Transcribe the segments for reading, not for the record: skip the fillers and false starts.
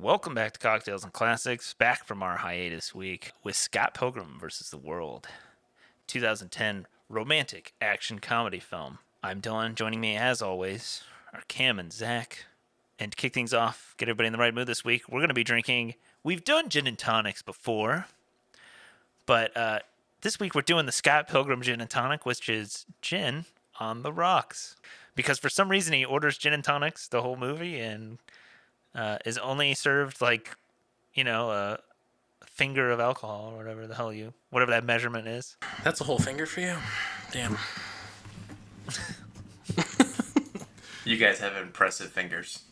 Welcome back to Cocktails and Classics, back from our hiatus week with Scott Pilgrim versus the World, 2010 romantic action comedy film. I'm Dylan, joining me as always are Cam and Zach. And to kick things off, get everybody in the right mood this week, we're going to be drinking, we've done gin and tonics before, but this week we're doing the Scott Pilgrim Gin and Tonic, which is gin on the rocks. Because for some reason he orders gin and tonics the whole movie and is only served like, a finger of alcohol or whatever that measurement is. That's a whole finger for you? Damn. You guys have impressive fingers.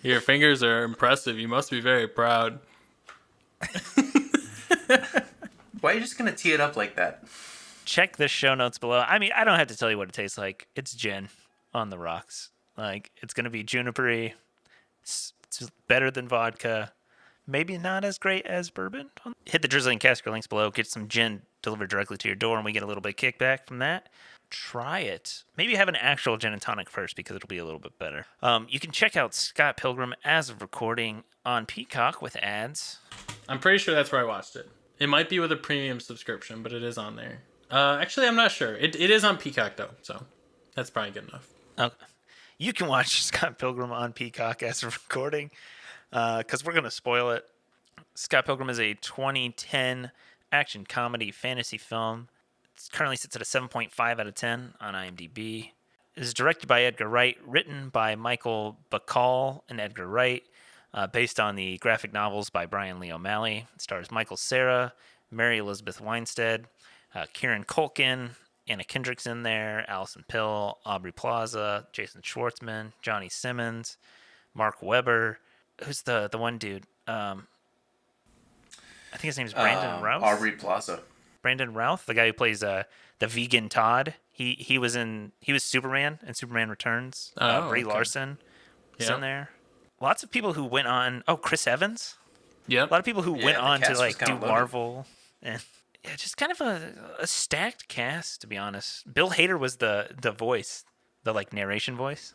Your fingers are impressive. You must be very proud. Why are you just going to tee it up like that? Check the show notes below. I mean, I don't have to tell you what it tastes like. It's gin on the rocks. Like, it's going to be juniper-y. It's better than vodka. Maybe not as great as bourbon. Hit the drizzling casker links below. Get some gin delivered directly to your door, and we get a little bit of kickback from that. Try it. Maybe have an actual gin and tonic first because it'll be a little bit better. You can check out Scott Pilgrim as of recording on Peacock with ads. I'm pretty sure that's where I watched it. It might be with a premium subscription, but it is on there. Actually, I'm not sure. It is on Peacock, though, so that's probably good enough. Okay. You can watch Scott Pilgrim on Peacock as of recording because we're going to spoil it. Scott Pilgrim is a 2010 action comedy fantasy film. It currently sits at a 7.5 out of 10 on IMDb. It is directed by Edgar Wright, written by Michael Bacall and Edgar Wright, based on the graphic novels by Brian Lee O'Malley. It stars Michael Cera, Mary Elizabeth Winstead, Kieran Culkin, Anna Kendrick's in there, Allison Pill, Aubrey Plaza, Jason Schwartzman, Johnny Simmons, Mark Webber. Who's the one dude? I think his name's Brandon Routh. Aubrey Plaza. Brandon Routh, the guy who plays the vegan Todd. He was Superman in Superman Returns. Brie Larson is in there. Lots of people who went on. Oh, Chris Evans. Yep. A lot of people who went on to like do loaded. Marvel and. Yeah, just kind of a stacked cast, to be honest. Bill Hader was the voice, the like narration voice.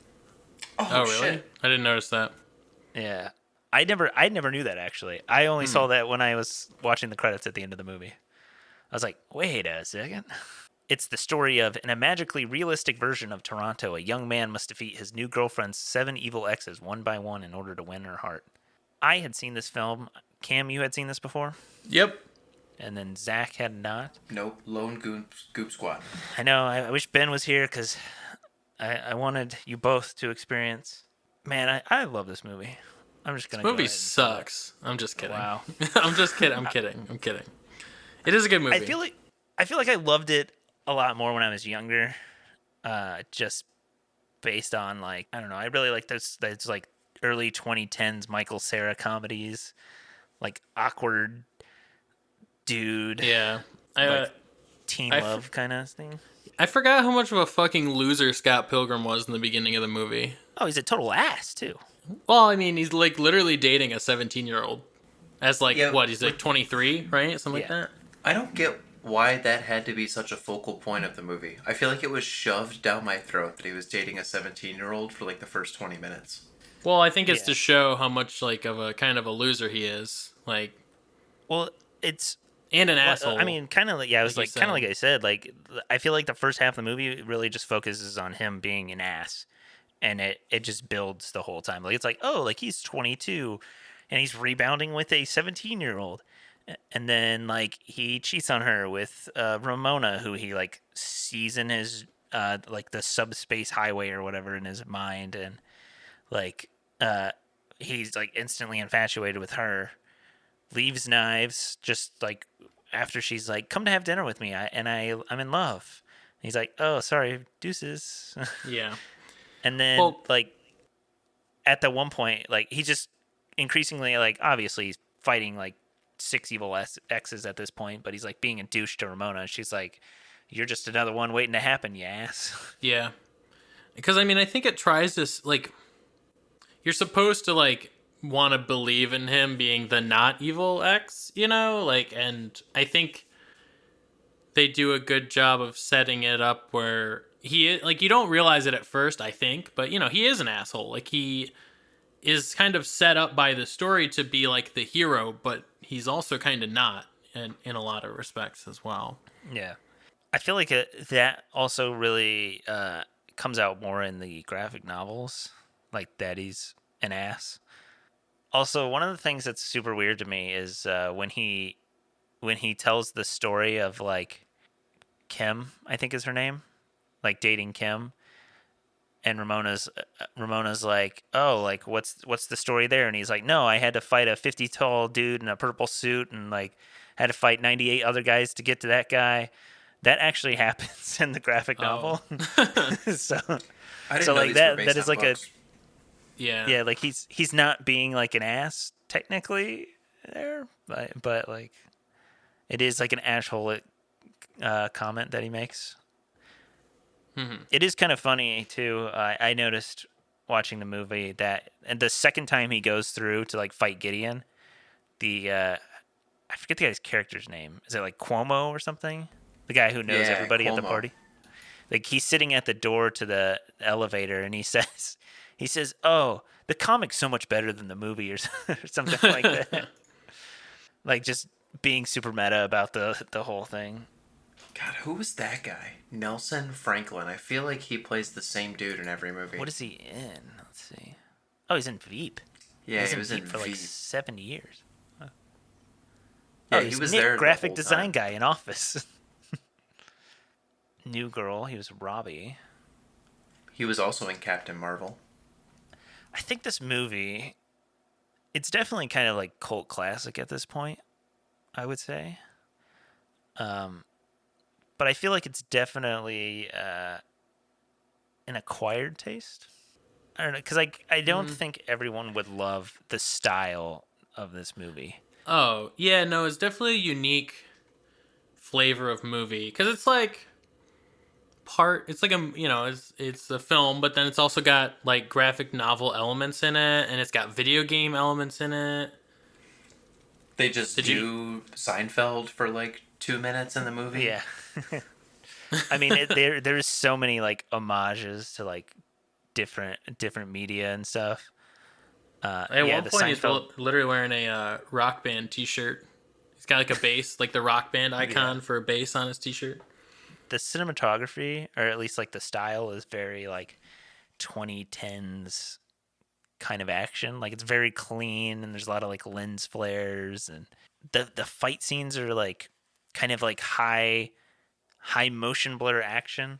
Oh, really? Shit. I didn't notice that. Yeah, I never knew that actually. I only saw that when I was watching the credits at the end of the movie. I was like, wait a second. It's the story of, in a magically realistic version of Toronto, a young man must defeat his new girlfriend's 7 evil exes one by one in order to win her heart. I had seen this film. Cam, you had seen this before? Yep. And then Zach had not. Nope. Lone Goop Squad. I know. I wish Ben was here because I wanted you both to experience. Man, I love this movie. I'm just gonna. This movie sucks. I'm just kidding. Wow. I'm just kidding. I'm kidding. It is a good movie. I feel like I loved it a lot more when I was younger. Just based on like, I don't know. I really like those like early 2010s Michael Cera comedies, like awkward dude. Yeah. Like teen love kind of thing. I forgot how much of a fucking loser Scott Pilgrim was in the beginning of the movie. Oh, he's a total ass too. Well, I mean, he's like literally dating a 17-year-old. As like, Yeah, he's like 23, right? Something like Yeah. that? I don't get why that had to be such a focal point of the movie. I feel like it was shoved down my throat that he was dating a 17-year-old for like the first 20 minutes. Well, I think it's Yeah. to show how much like of a kind of a loser he is. Like, Well, it's. and an asshole. I mean, kind of like, yeah, it was like like you kind of said. like I said, like I feel like the first half of the movie really just focuses on him being an ass, and it just builds the whole time. Like it's like, oh, like he's 22, and he's rebounding with a 17-year-old, and then like he cheats on her with Ramona, who he like sees in his like the subspace highway or whatever in his mind, and like he's like instantly infatuated with her. Leaves Knives just like after she's like, come to have dinner with me, I'm in love. And he's like, oh, sorry, deuces. Yeah. And then Well- like at the one point, like he's just increasingly like obviously he's fighting like 6 evil exes at this point, but he's like being a douche to Ramona. She's like, you're just another one waiting to happen, you ass. Yeah. Because, I mean, I think it tries to, like, you're supposed to, like, want to believe in him being the not evil ex, you know? Like, and I think they do a good job of setting it up where he, like, you don't realize it at first, I think, but, you know, he is an asshole. Like, he is kind of set up by the story to be like the hero, but he's also kind of not in a lot of respects as well. Yeah. I feel like that also really comes out more in the graphic novels, like Daddy's an ass. Also, one of the things that's super weird to me is when he tells the story of like Kim, I think is her name, like dating Kim, and Ramona's like, oh, like what's the story there? And he's like, no, I had to fight a 50 tall dude in a purple suit, and like had to fight 98 other guys to get to that guy. That actually happens in the graphic Oh. novel. so I didn't so know like these were that based is on like books. Yeah. yeah, like he's not being like an ass technically there, but like it is like an asshole comment that he makes. It is kind of funny too. I noticed watching the movie that, and the second time he goes through to like fight Gideon, the I forget the guy's character's name. Is it like Cuomo or something? The guy who knows Yeah, everybody at the Cuomo. party. Like he's sitting at the door to the elevator, and he says, "Oh, the comic's so much better than the movie," or something like that. Like just being super meta about the whole thing. God, who was that guy? Nelson Franklin. I feel like he plays the same dude in every movie. What is he in? Let's see. Oh, he's in Veep. Yeah, he in was in Veep for like Veep. 7 years. Yeah, Oh, he he's was Nick, there the graphic whole design time. guy in Office. New Girl, he was Robbie. He was also in Captain Marvel. I think this movie, it's definitely kind of like cult classic at this point, I would say. But I feel like it's definitely an acquired taste. I don't know, because I don't think everyone would love the style of this movie. Oh, yeah, no, it's definitely a unique flavor of movie because it's like it's like it's a film, but then it's also got like graphic novel elements in it, and it's got video game elements in it. They just Did do Seinfeld for like 2 minutes in the movie. Yeah. I mean, there's so many like homages to like different media and stuff. At Yeah, one the point, he's Seinfeld. literally wearing a rock band T-shirt. He's got like a bass, like the rock band icon for a bass on his T-shirt. The cinematography, or at least like the style, is very like 2010s kind of action. Like it's very clean, and there's a lot of like lens flares, and the fight scenes are like kind of like high motion blur action.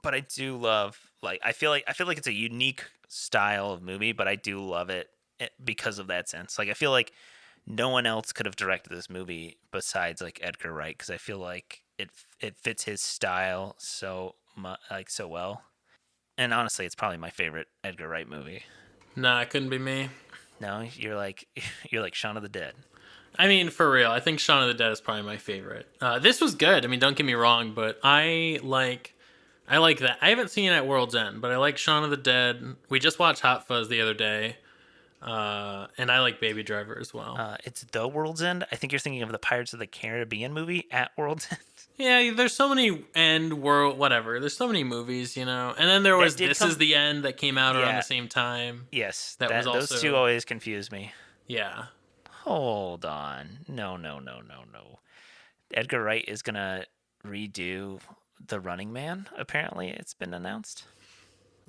But I do love, like, I feel like it's a unique style of movie, but I do love it because of that sense. Like I feel like no one else could have directed this movie besides like Edgar Wright, because I feel like it fits his style so well. And honestly, it's probably my favorite Edgar Wright movie. Nah, it couldn't be me. No, you're like Shaun of the Dead. I mean, for real, I think Shaun of the Dead is probably my favorite. This was good. I mean, don't get me wrong, but I like that. I haven't seen it at World's End, but I like Shaun of the Dead. We just watched Hot Fuzz the other day, and I like Baby Driver as well. It's The World's End. I think you're thinking of the Pirates of the Caribbean movie at World's End. Yeah, there's so many end world whatever. There's so many movies, you know. And then there was This Is the End that came out around Yeah. the same time. Yes, That was those also- two always confuse me. Yeah. Hold on. No. Edgar Wright is going to redo The Running Man, apparently. It's been announced.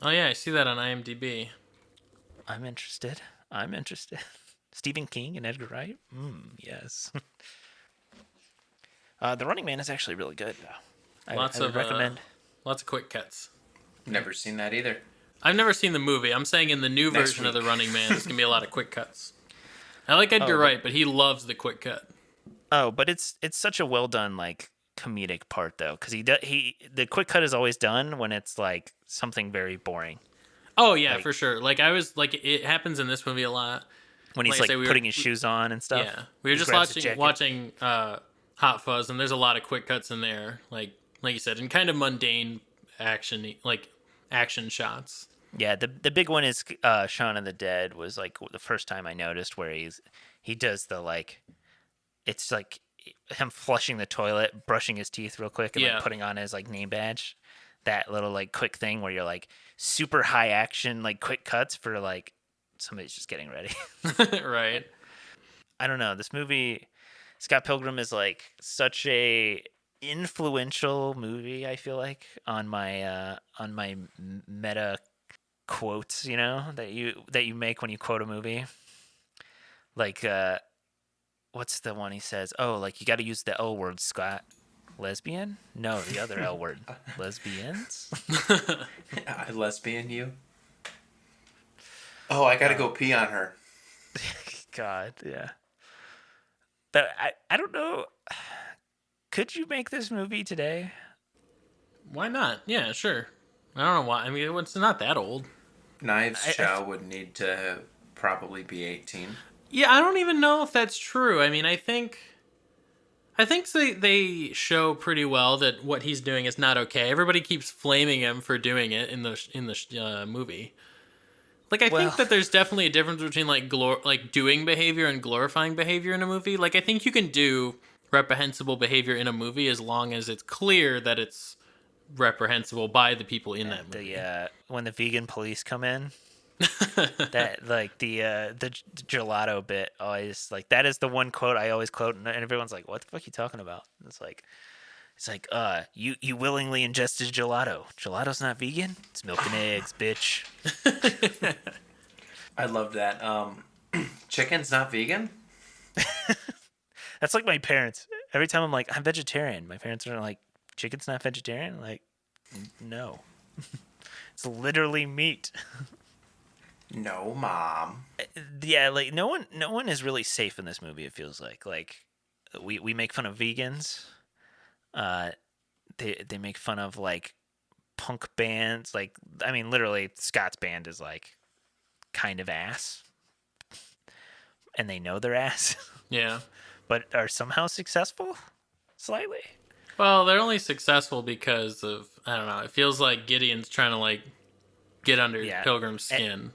Oh yeah, I see that on IMDb. I'm interested. Stephen King and Edgar Wright? Yes. The Running Man is actually really good, though. I would recommend. Lots of quick cuts. Never seen that either. I've never seen the movie. I'm saying in the new Next version of week. The Running Man, there's gonna be a lot of quick cuts. I like Edgar Wright, but he loves the quick cut. Oh, but it's such a well done like comedic part though, because the quick cut is always done when it's like something very boring. Oh yeah, Like- for sure. Like I was like, it happens in this movie a lot. When he's Like I like say, we were- putting his shoes on and stuff. Yeah, we were He just grabs his jacket. watching Hot Fuzz, and there's a lot of quick cuts in there, like you said, and kind of mundane action shots. Yeah, the big one is Shaun of the Dead was like the first time I noticed where he does the like, it's like him flushing the toilet, brushing his teeth real quick, and Yeah. like putting on his like name badge. That little like quick thing where you're like super high action like quick cuts for like somebody's just getting ready. Right. I don't know. This movie, Scott Pilgrim, is like such a influential movie. I feel like on my meta quotes, that you make when you quote a movie. Like what's the one he says? Oh, like you got to use the L word, Scott. Lesbian? No, the other L word. Lesbians? I lesbian you. Oh, I gotta go pee on her. God, yeah. But I don't know. Could you make this movie today? Why not? Yeah, sure. I don't know why. I mean, it's not that old. Knives I, I Chow f- would need to probably be 18. Yeah, I don't even know if that's true. I mean, I think they show pretty well that what he's doing is not okay. Everybody keeps flaming him for doing it in the movie. Like, I think well, that there's definitely a difference between like doing behavior and glorifying behavior in a movie. Like, I think you can do reprehensible behavior in a movie as long as it's clear that it's reprehensible by the people in that the movie. when the vegan police come in, that like the gelato bit always like that is the one quote I always quote, and everyone's like, "What the fuck are you talking about?" It's like you willingly ingested gelato. Gelato's not vegan. It's milk and eggs, bitch. I love that. Chicken's not vegan? That's like my parents. Every time I'm like, I'm vegetarian, my parents are like, chicken's not vegetarian. I'm like, no, it's literally meat. No, Mom. Yeah, like no one is really safe in this movie. It feels like we make fun of vegans. Uh, they make fun of like punk bands. Like I mean, literally, Scott's band is like kind of ass, and they know they're ass, Yeah. but are somehow successful, slightly. Well, they're only successful because of, I don't know. It feels like Gideon's trying to like get under Yeah, Pilgrim's skin.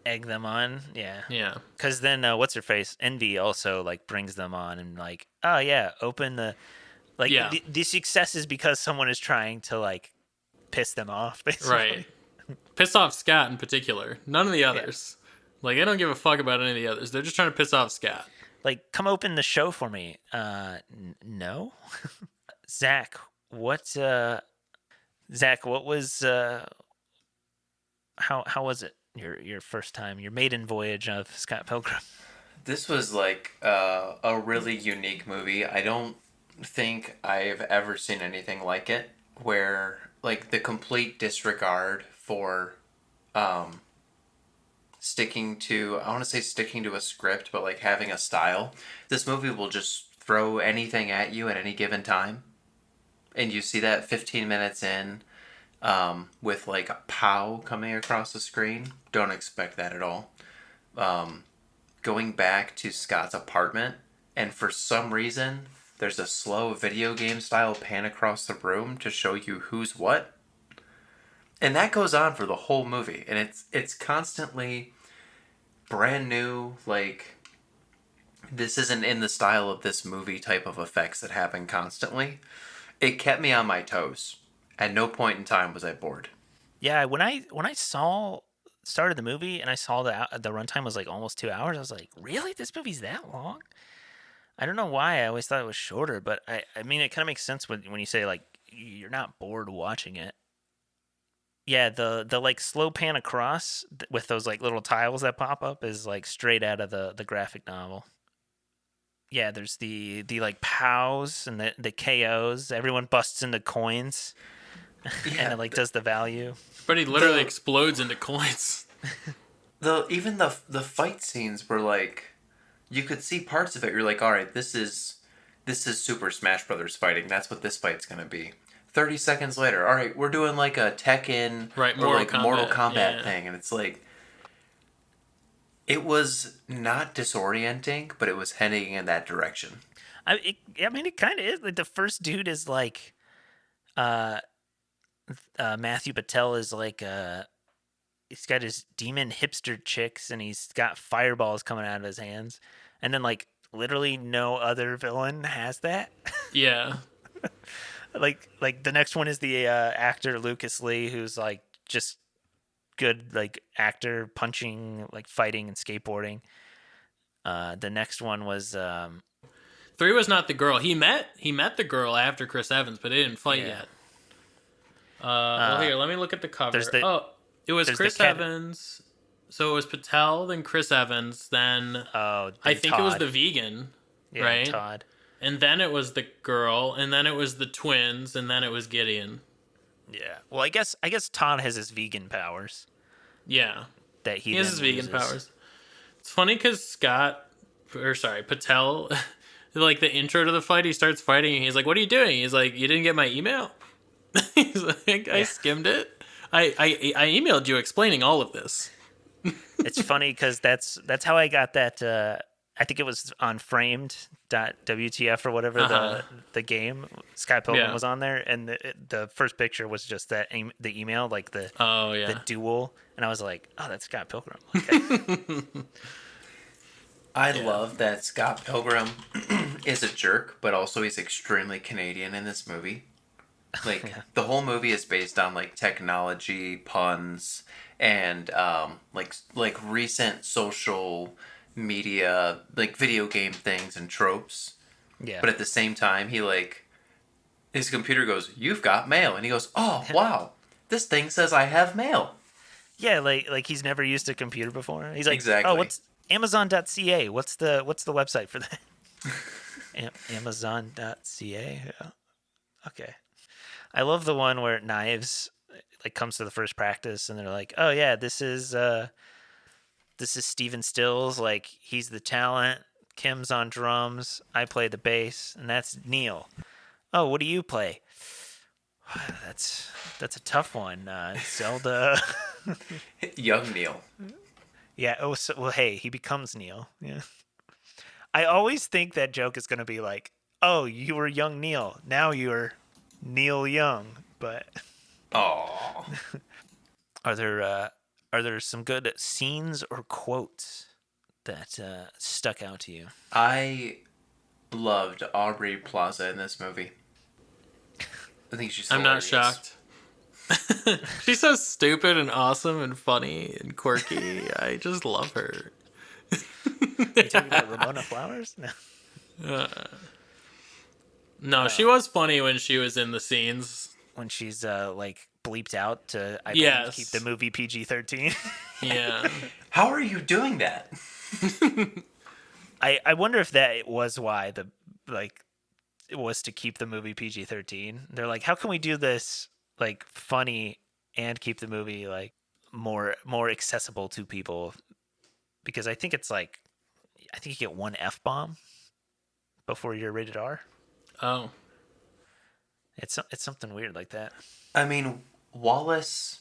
egg them on. Yeah, Yeah. because then what's her face? Envy also like brings them on and like, oh yeah, open the like Yeah. the success is because someone is trying to like piss them off, Right. basically. Piss off Scott in particular. None of the Yeah. others. Like, they don't give a fuck about any of the others. They're just trying to piss off Scott. Like, come open the show for me. No. Zach, what Zach, what was how was it? Your first time, your maiden voyage of Scott Pilgrim. This was like a really unique movie. I don't think I've ever seen anything like it, where like the complete disregard for um, I want to say sticking to a script, but like having a style. This movie will just throw anything at you at any given time. And you see that 15 minutes in with like a pow coming across the screen. Don't expect that at all. Going back to Scott's apartment, and for some reason, there's a slow video game style pan across the room to show you who's what. And that goes on for the whole movie, and it's constantly brand new, like this isn't in the style of this movie type of effects that happen constantly. It kept me on my toes. At no point in time was I bored. Yeah, when I saw started the movie and I saw the runtime was like almost 2 hours, I was like, really? This movie's that long? I don't know why. I always thought it was shorter, but I mean, it kind of makes sense when you say like you're not bored watching it. Yeah, the like slow pan across with those like little tiles that pop up is like straight out of the graphic novel. Yeah, there's the like pows and the KOs. Everyone busts into coins and Yeah, it like does the value. But he literally the explodes into coins. the fight scenes were like you could see parts of it. You're like, all right, this is Super Smash Brothers fighting. That's what this fight's gonna be. 30 seconds later, all right, we're doing like a Tekken Right, or Mortal like Kombat. Mortal Kombat Yeah. thing, and it's like it was not disorienting, but it was heading in that direction. I mean, it kind of is. Like the first dude is like, uh, Matthew Patel is like, he's got his demon hipster chicks and he's got fireballs coming out of his hands, and then like literally no other villain has that. Yeah. Like the next one is the actor Lucas Lee, who's like just good like actor punching, like fighting and skateboarding. The next one was 3 was not the girl. He met the girl after Chris Evans, but they didn't fight Yeah. yet. Well, here, let me look at the cover. there's the- It was there's the Chris cat- Evans. So it was Patel, then Chris Evans, then oh, I then think it was Todd. the vegan, Yeah, right? Todd. And then it was the girl, and then it was the twins, and then it was Gideon. Yeah. Well, I guess Todd has his vegan powers Yeah, that he he has then his vegan loses. powers. It's funny because Patel, like the intro to the fight, he starts fighting, and he's like, "What are you doing?" He's like, "You didn't get my email." He's like, "I skimmed it. I emailed you explaining all of this." It's funny because that's how I got that. I think it was on framed.wtf or whatever the game. Scott Pilgrim was on there, and the first picture was just that the email, like the the duel, and I was like, oh, that's Scott Pilgrim. Okay. I love that Scott Pilgrim is a jerk, but also he's extremely Canadian in this movie. Like the whole movie is based on like technology, puns, and like recent social media, like video game things and tropes. Yeah. But at the same time, he like his computer goes, "You've got mail," and he goes, "Oh wow, this thing says I have mail." Yeah, like he's never used a computer before. He's like, Exactly. oh, what's Amazon.ca? What's the website for that? Amazon.ca. Yeah. Okay. I love the one where Knives like comes to the first practice and they're like, oh yeah, this is Steven Stills, like he's the talent. Kim's on drums. I play the bass, and that's Neil. Oh, what do you play? That's a tough one. Zelda. Young Neil. Yeah. Oh, so, well, hey, he becomes Neil. Yeah. I always think that joke is going to be like, oh, you were young Neil. Now you're Neil Young. But Oh. are there some good scenes or quotes that stuck out to you? I loved Aubrey Plaza in this movie. I think she's I'm not hilarious. shocked. She's so stupid and awesome and funny and quirky. I just love her. You talking about Ramona Flowers? No. No, she was funny when she was in the scenes. When she's like bleeped out to Yes. keep the movie PG-13. Yeah. How are you doing that? I wonder if that was why it was to keep the movie PG-13. They're like, how can we do this like funny and keep the movie like more accessible to people? Because I think you get one F-bomb before you're rated R. Oh. It's something weird like that. I mean, Wallace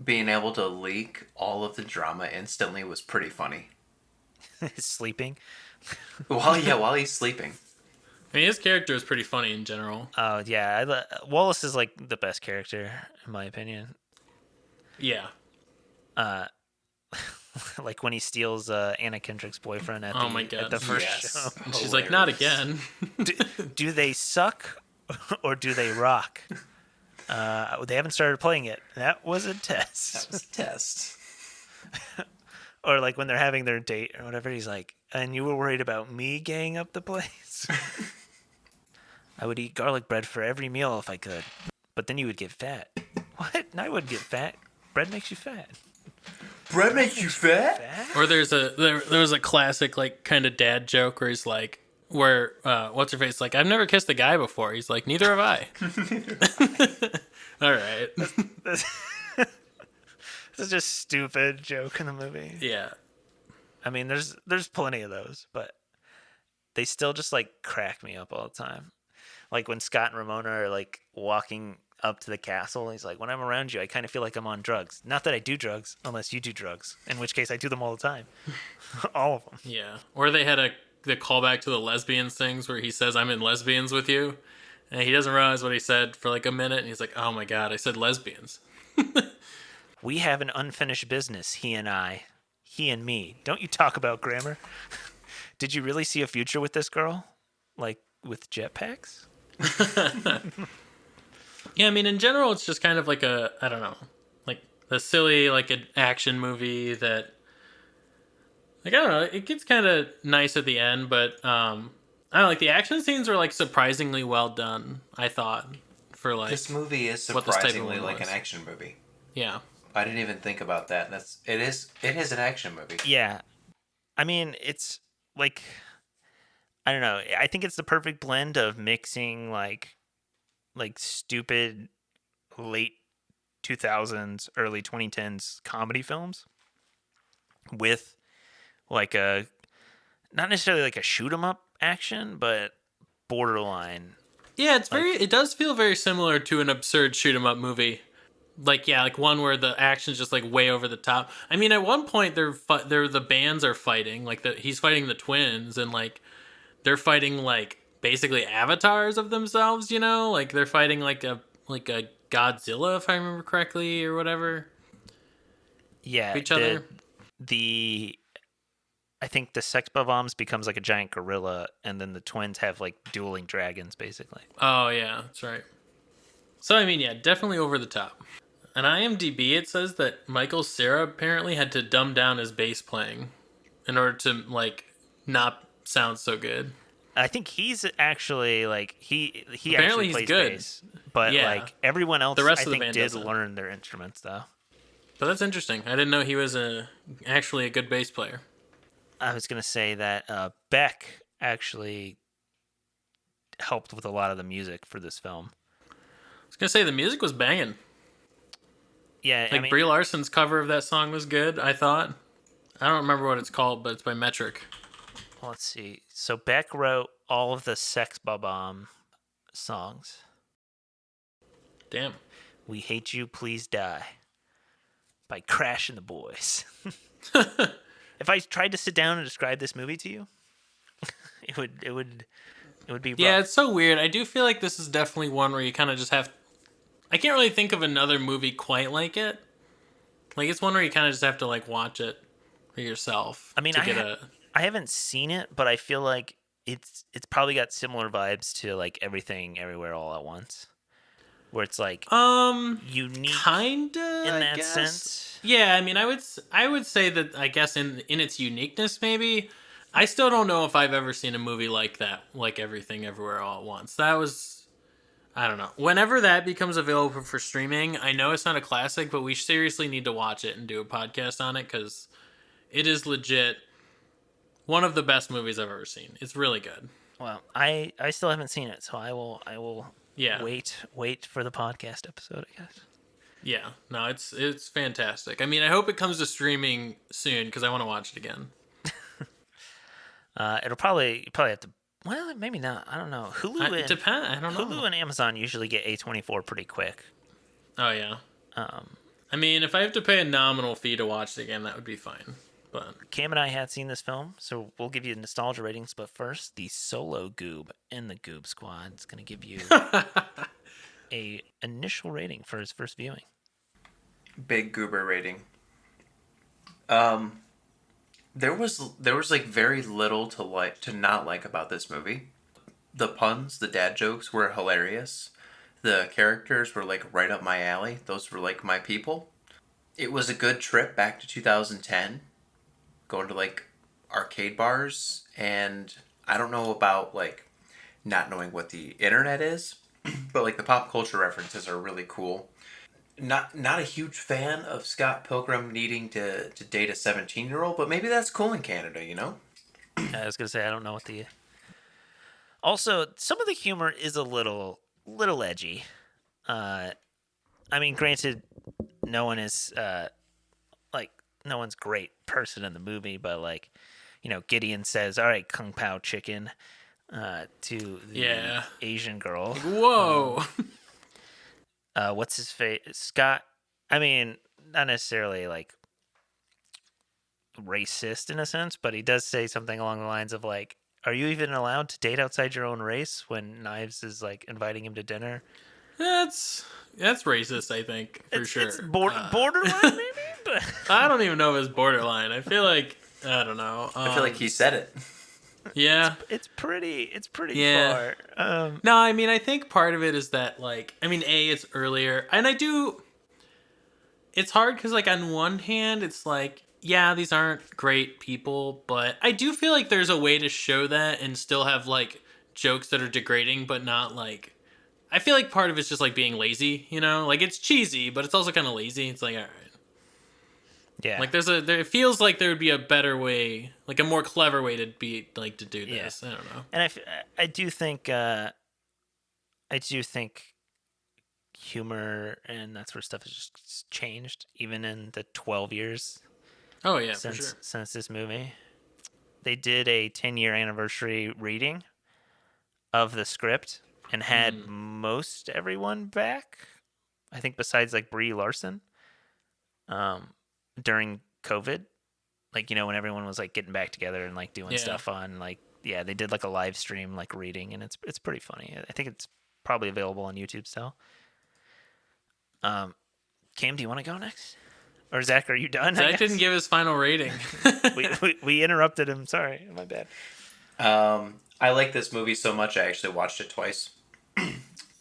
being able to leak all of the drama instantly was pretty funny. Sleeping. While he's sleeping. I mean, his character is pretty funny in general. Oh yeah, Wallace is like the best character in my opinion. Yeah. Like when he steals Anna Kendrick's boyfriend at Oh my God. at the first Yes. show. And she's like, not again. Do they suck or do they rock? They haven't started playing it. That was a test. That was a test. Or like when they're having their date or whatever, he's like, and you were worried about me gaying up the place? I would eat garlic bread for every meal if I could, but then you would get fat. What? No, I wouldn't get fat. Bread makes you fat. Bread makes you fat? Or there was a classic like kind of dad joke where he's like, what's her face like, I've never kissed a guy before. He's like, neither have I. All right. This is just a stupid joke in the movie. Yeah. I mean, there's plenty of those, but they still just like crack me up all the time. Like when Scott and Ramona are like walking up to the castle, he's like, when I'm around you, I kind of feel like I'm on drugs. Not that I do drugs, unless you do drugs, in which case I do them all the time. All of them. Yeah. Or they had the callback to the lesbians things where he says, I'm in lesbians with you. And he doesn't realize what he said for like a minute. And he's like, oh my God, I said lesbians. We have an unfinished business, he and I. He and me. Don't you talk about grammar. Did you really see a future with this girl? Like, with jetpacks? Yeah, I mean, in general, it's just kind of like I don't know. Like, the silly like an action movie that like I don't know, it gets kind of nice at the end, but I don't know, like the action scenes are like surprisingly well done. I thought for like This movie is what this type of surprisingly one like an was. action movie. Yeah, I didn't even think about that. It is an action movie. Yeah, I mean, it's like I don't know. I think it's the perfect blend of mixing like stupid late 2000s, early 2010s comedy films with like a not necessarily like a shoot 'em up action, but borderline. yeah, it's very. Like It does feel very similar to an absurd shoot 'em up movie. Like yeah, like one where the action's just like way over the top. I mean, at one point they're the bands are fighting. Like he's fighting the twins, and like they're fighting like basically avatars of themselves. You know, like they're fighting like a Godzilla, if I remember correctly, or whatever. yeah, Each other. the I think the sex bombs becomes like a giant gorilla, and then the twins have like dueling dragons, basically. Oh yeah, that's right. So I mean, yeah, definitely over the top. On IMDb, it says that Michael Cera apparently had to dumb down his bass playing in order to like not sound so good. I think he's actually like he Apparently actually he's plays good. bass, but Yeah. like everyone else, The rest I of the think band did doesn't. learn their instruments though. But that's interesting. I didn't know he was actually a good bass player. I was gonna say that Beck actually helped with a lot of the music for this film. I was gonna say the music was banging. Yeah, Like I mean, Brie Larson's cover of that song was good. I thought. I don't remember what it's called, but it's by Metric. let's see. So Beck wrote all of the Sex Bomb songs. Damn. "We Hate You, Please Die" by Crash and the Boys. If I tried to sit down and describe this movie to you, it would be rough. Yeah, it's so weird. I do feel like this is definitely one where you kind of just have. I can't really think of another movie quite like it. Like it's one where you kind of just have to like watch it for yourself. I mean, I haven't seen it, but I feel like it's probably got similar vibes to like Everything Everywhere All at Once, where it's like unique kinda in I that guess. sense. Yeah, I mean, I would say that I guess in its uniqueness, maybe. I still don't know if I've ever seen a movie like that, like Everything Everywhere All at Once. That was, I don't know. Whenever that becomes available for streaming, I know it's not a classic, but we seriously need to watch it and do a podcast on it because it is legit one of the best movies I've ever seen. It's really good. Well, I still haven't seen it, so I will Yeah, wait for the podcast episode, I guess. yeah. No, it's fantastic. I mean, I hope it comes to streaming soon because I want to watch it again. It'll probably have to. Well, maybe not. I don't know. It depends. I don't know. Hulu and Amazon usually get A24 pretty quick. Oh yeah. Um, I mean, if I have to pay a nominal fee to watch it again, that would be fine. But Cam and I had seen this film, so we'll give you nostalgia ratings. But first, the solo goob in the Goob Squad is going to give you a initial rating for his first viewing. Big goober rating. There was like very little to not like about this movie. The puns, the dad jokes were hilarious. The characters were like right up my alley. Those were like my people. It was a good trip back to 2010. Going to like arcade bars, and I don't know about like not knowing what the internet is, but like the pop culture references are really cool. Not a huge fan of Scott Pilgrim needing to date a 17-year-old, but maybe that's cool in Canada, you know? I was going to say, I don't know what the. Also, some of the humor is a little edgy. I mean, granted, no one is no one's great person in the movie, but like, you know, Gideon says, "All right, Kung Pao chicken," to the Asian girl. whoa. What's his face? Scott. I mean, not necessarily like racist in a sense, but he does say something along the lines of like, "Are you even allowed to date outside your own race?" When Knives is like inviting him to dinner. That's racist, I think, for sure. It's borderline, maybe. But I don't even know if it's borderline. I feel like I don't know. I feel like he said it. Yeah. it's pretty Yeah. far. No, I mean, I think part of it is that, like, I mean, it's earlier, and I do. it's hard because, like, on one hand, it's like, yeah, these aren't great people, but I do feel like there's a way to show that and still have, like, jokes that are degrading, but not, like, I feel like part of it's just, like, being lazy, you know? Like, it's cheesy, but it's also kind of lazy. It's like, all right. Yeah. Like, it feels like there would be a better way, like, a more clever way to be, like, to do Yeah. this. I don't know. And I do think humor and that sort of stuff has just changed even in the 12 years Oh, yeah, for sure. since this movie. They did a 10-year anniversary reading of the script and had most everyone back. I think besides like Brie Larson, during COVID, like, you know, when everyone was like getting back together and like doing Yeah. stuff on, like, yeah, they did like a live stream like reading, and it's pretty funny. I think it's probably available on YouTube still. Cam, do you want to go next? Or Zach, are you done? Zach didn't give his final rating. we interrupted him. Sorry, my bad. I like this movie so much I actually watched it twice.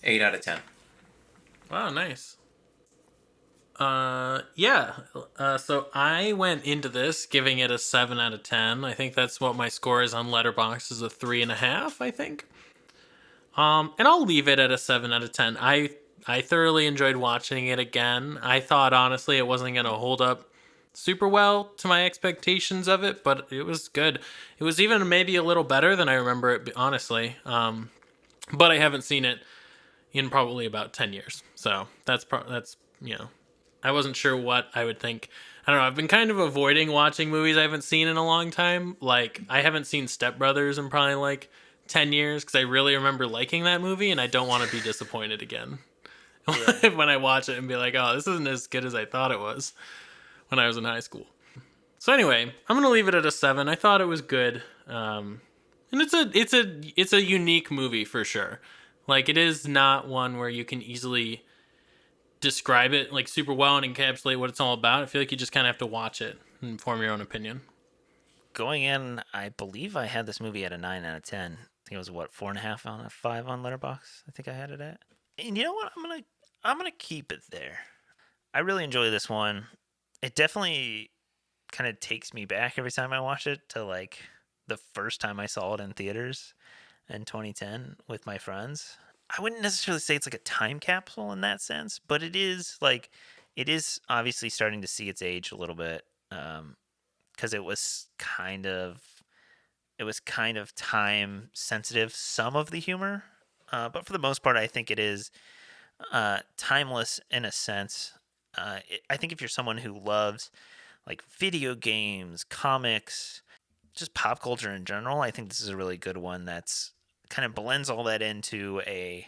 8 out of 10. Wow, nice. Yeah. So I went into this giving it a 7 out of 10. I think that's what my score is on Letterboxd, is a 3.5, I think. And I'll leave it at a 7 out of 10. I thoroughly enjoyed watching it again. I thought, honestly, it wasn't going to hold up super well to my expectations of it, but it was good. It was even maybe a little better than I remember it, honestly. But I haven't seen it in probably about 10 years. So that's, you know, I wasn't sure what I would think. I don't know. I've been kind of avoiding watching movies I haven't seen in a long time. Like, I haven't seen Step Brothers in probably like 10 years because I really remember liking that movie, and I don't want to be disappointed again. Yeah. When I watch it and be like, oh, this isn't as good as I thought it was when I was in high school. So anyway, I'm gonna leave it at a 7. I thought it was good, and it's a unique movie for sure. Like, it is not one where you can easily describe it like super well and encapsulate what it's all about. I feel like you just kind of have to watch it and form your own opinion. Going in, I believe I had this movie at a 9 out of 10. I think it was 4.5 on a 5 on Letterboxd. I think I had it at. And you know what? I'm gonna keep it there. I really enjoy this one. It definitely kind of takes me back every time I watch it to like the first time I saw it in theaters in 2010 with my friends. I wouldn't necessarily say it's like a time capsule in that sense, but it is obviously starting to see its age a little bit, because it was kind of time sensitive, some of the humor, but for the most part, I think it is timeless in a sense. I think if you're someone who loves like video games, comics, just pop culture in general, I think this is a really good one that's kind of blends all that into a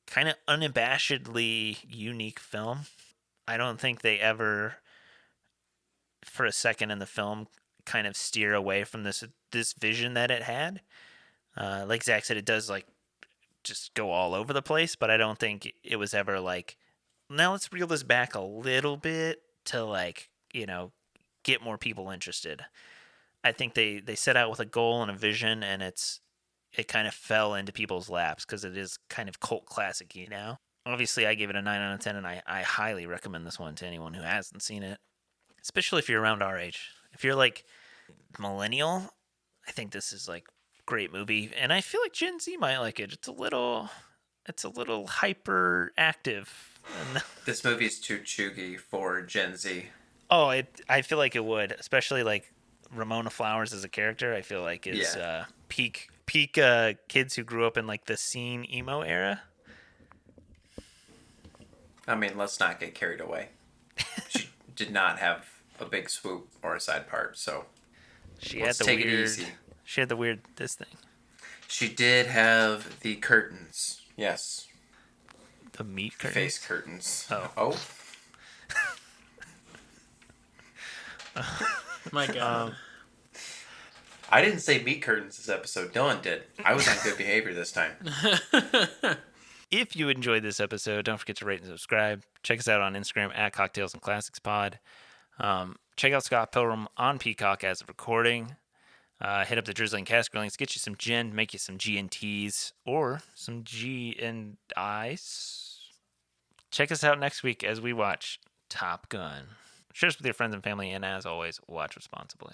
kind of unabashedly unique film. I don't think they ever, for a second in the film, kind of steer away from this vision that it had. Like Zach said, it does like just go all over the place, but I don't think it was ever like, now let's reel this back a little bit to like, you know, get more people interested. I think they set out with a goal and a vision, and it kind of fell into people's laps because it is kind of cult classic, you know. Obviously, I gave it a 9 out of 10, and I highly recommend this one to anyone who hasn't seen it, especially if you're around our age. If you're like millennial, I think this is like great movie, and I feel like Gen Z might like it. It's a little hyperactive. This movie is too chuggy for Gen Z. Oh, I feel like it would, especially like Ramona Flowers as a character. I feel like is peak kids who grew up in like the scene emo era. I mean, let's not get carried away. She did not have a big swoop or a side part, so let's take it easy. She had the weird this thing. She did have the curtains. Yes. The meat curtains? Face curtains. Oh. My God. I didn't say meat curtains this episode. Dylan did. I was on good behavior this time. If you enjoyed this episode, don't forget to rate and subscribe. Check us out on Instagram at Cocktails and Classics Pod. Check out Scott Pilgrim on Peacock as of recording. Hit up the Drizzling Cask Grillings, get you some gin, make you some G&Ts or some G&Is. Check us out next week as we watch Top Gun. Share this with your friends and family, and as always, watch responsibly.